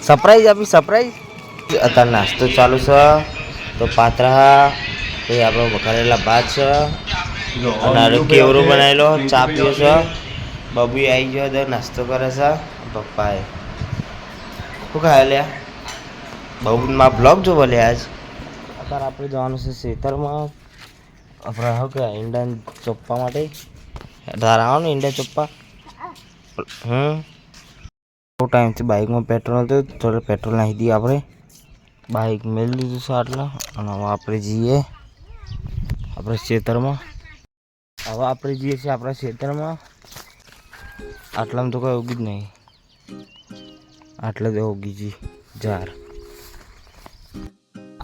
Surprise આપી surprise. અત્યારે નાસ્તો ચાલુ છે તો પાત્રા પછી આપણો વઘારેલા ભાત છે અને કેવરો બનાવેલો ચા પીવો છે. બબુએ આવી ગયો તો નાસ્તો કરે છે. પપ્પાએ શું ખાય લ્યા બબુમાં બ્લોગ જોવા લે આજ. અત્યારે આપણે જવાનું છે ખેતરમાં આપણે શું કે ઈંડા ચોપ્પા માટે. તારે આવો ને ઈંડા ચોપ્પા. બહુ ટાઈમથી બાઇકમાં પેટ્રોલ હતું થોડું પેટ્રોલ નાખી દઈએ આપણે. બાઇક મેળવી દીધું છે આટલા અને હવે આપણે જઈએ આપણે ખેતરમાં. હવે આપણે જઈએ છીએ આપણા ખેતરમાં. આટલામાં તો કોઈ ઉગી જ નહીં. આટલે તો ઉગી જઈ ઝાર.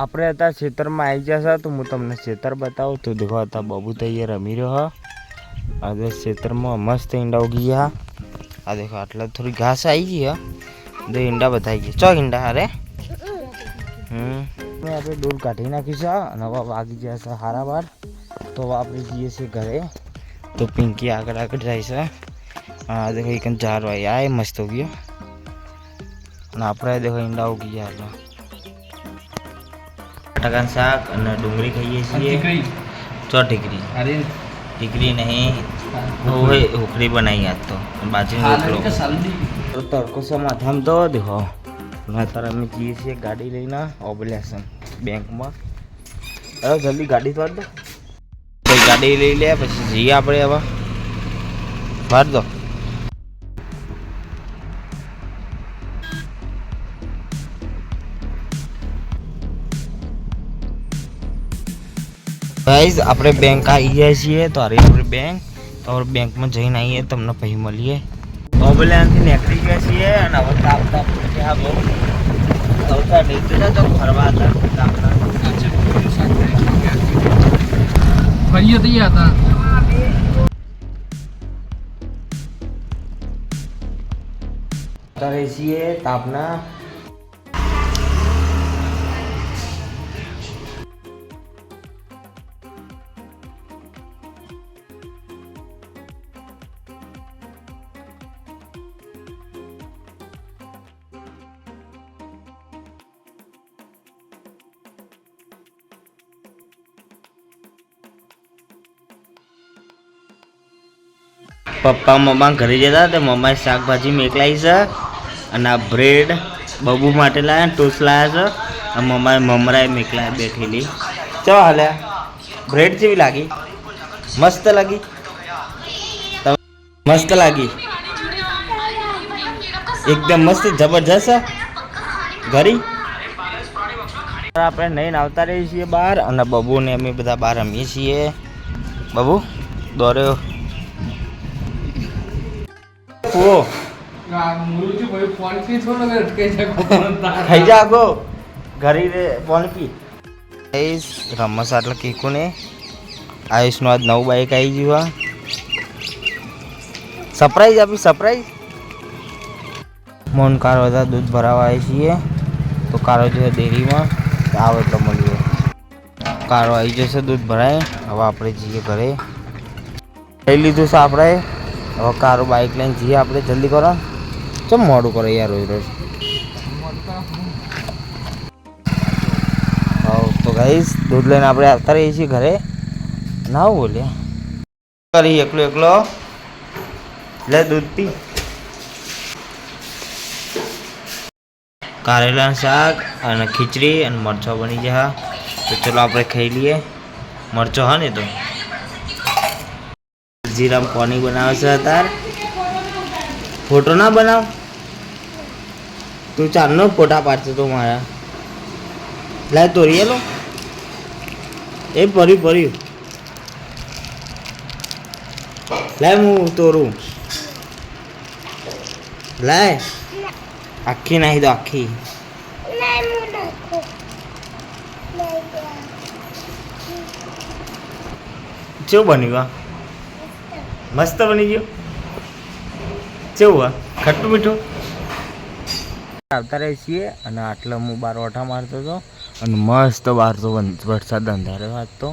આપણે અત્યારે ખેતરમાં આવી જશે તો હું તમને ખેતર બતાવું તો દેખો હતા બબુ તૈયાર રમી રહ્યો. આ ખેતરમાં મસ્ત ઈંડા ઉગી ગયા. આ દેખો આટલા થોડી ઘાસ આવી ગઈ હા તો ઈંડા બતાવી ગયા. ચો ઈંડા હારે આપણે દૂર કાઢી નાખીશું અને હવે વાગી ગયા છે હારા બાર. તો હવે આપણે જઈએ છીએ ઘરે. તો પિંકી આગળ આગળ જાય છે. હા દેખો એક ઝાર ભાઈ આ મસ્ત ઉગ્યો અને આપણે દેખો ઈંડા ઉગી ગયા હતા. બટાકાનું શાક અને ડુંગળી ખાઈએ છીએ. ચો ટીકરી ટીકરી નહીં ઉખડી બનાવી આજ તો બાજરી તડકો છે માથામાં તો દેખો. અત્યારે અમે જઈએ છીએ ગાડી લઈને ઓબ્લેશન બેંકમાં. હવે જલ્દી ગાડી વાળ દો. ગાડી લઈ લે પછી જઈએ આપણે. હવે વાળ દો. ગાઈઝ આપણે બેંક આવી ગયા છીએ તો અરે આપણે બેંક તો આપણે બેંકમાં જઈને આવીએ તમને પછી મળીએ. ઓબલેન્સથી નીકળી ગયા છીએ અને હવે તાપ ત્યાં બહુ આવતા નીકળ્યા તો ફરવા હતા. ફરીએ તૈયાર હતા. અત્યારે છીએ તાપના. પપ્પા મમ્મા ઘરે જતા તો મમ્માએ શાકભાજી મેકલાઈ છે અને આ બ્રેડ બબુ માટે લાવ્યા ટોસ લાવ્યા છે અને મમ્માએ મમરાએ મેકલાય બેઠેલી. ચો હાલ્યા બ્રેડ જેવી લાગી? મસ્ત લાગી? મસ્ત લાગી એકદમ મસ્ત જબરજસ્ત. ઘરી આપણે નહીં આવતા રહીએ છીએ બહાર અને બબુને અમે બધા બહાર રમીએ છીએ. બબુ દોર્યો ખાઈ જાગો ઘરે પાણી પી. રમસ આટલા કીકુ ને આયુષનું આજ નવું બાઈક આવી ગયું. સરપ્રાઈઝ આપી સરપ્રાઈઝ. મોન કાર બધા દૂધ ભરાવા આવીએ છીએ તો કારો જોઈએ ડેરીમાં આવે એટલે મળીએ. કારો આવી જશે દૂધ ભરાય. હવે આપણે જઈએ ઘરે. લઈ લીધું છે આપણે. હવે કારો બાઈક લઈને જઈએ આપણે. જલ્દી કરો ચમ મોડું કરો યાર રોજ રોજ. હા તો ગાઈસ દૂધ લઈને આપણે આવતા રહીએ છીએ ઘરે. ના બોલ્યા કરી એકલો એકલો લે દૂધ પી. કારેલાનું શાક અને ખીચડી અને મરચો બની જાય. તો ચલો આપણે ખાઈ લઈએ. મરચો હા ને તો જીરામ પાણી બનાવે છે અત્યારે. ફોટો ના બનાવ તું ચારનો ફોટા પાડશે તો મારા. લાય તોરીએલો એ ભર્યું લાય હું તોરું. લાય આખી નાખી દો આખી. કેવું બન્યું? મસ્ત બની ગયું. કેવું ખટ્ટું મીઠું. આવતા રહે છીએ અને આટલા હું બાર ઓઠા મારતો હતો અને મસ્ત બહાર તો વરસાદ અંધાર્યો આજ તો.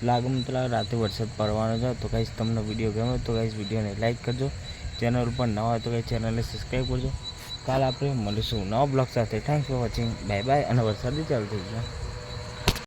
લાગે મને તો લાગે રાતે વરસાદ પડવાનો છે. તો ગાઈસ તમને વિડીયો ગમે તો ગાઈસ વિડીયોને લાઈક કરજો. ચેનલ ઉપર નવા હોય તો ગાઈસ ચેનલને સબસ્ક્રાઈબ કરજો. કાલ આપણે મળીશું નવા બ્લોગ સાથે. Thanks for watching. Bye bye. અને વરસાદ બી ચાલુ થઈ ગયો.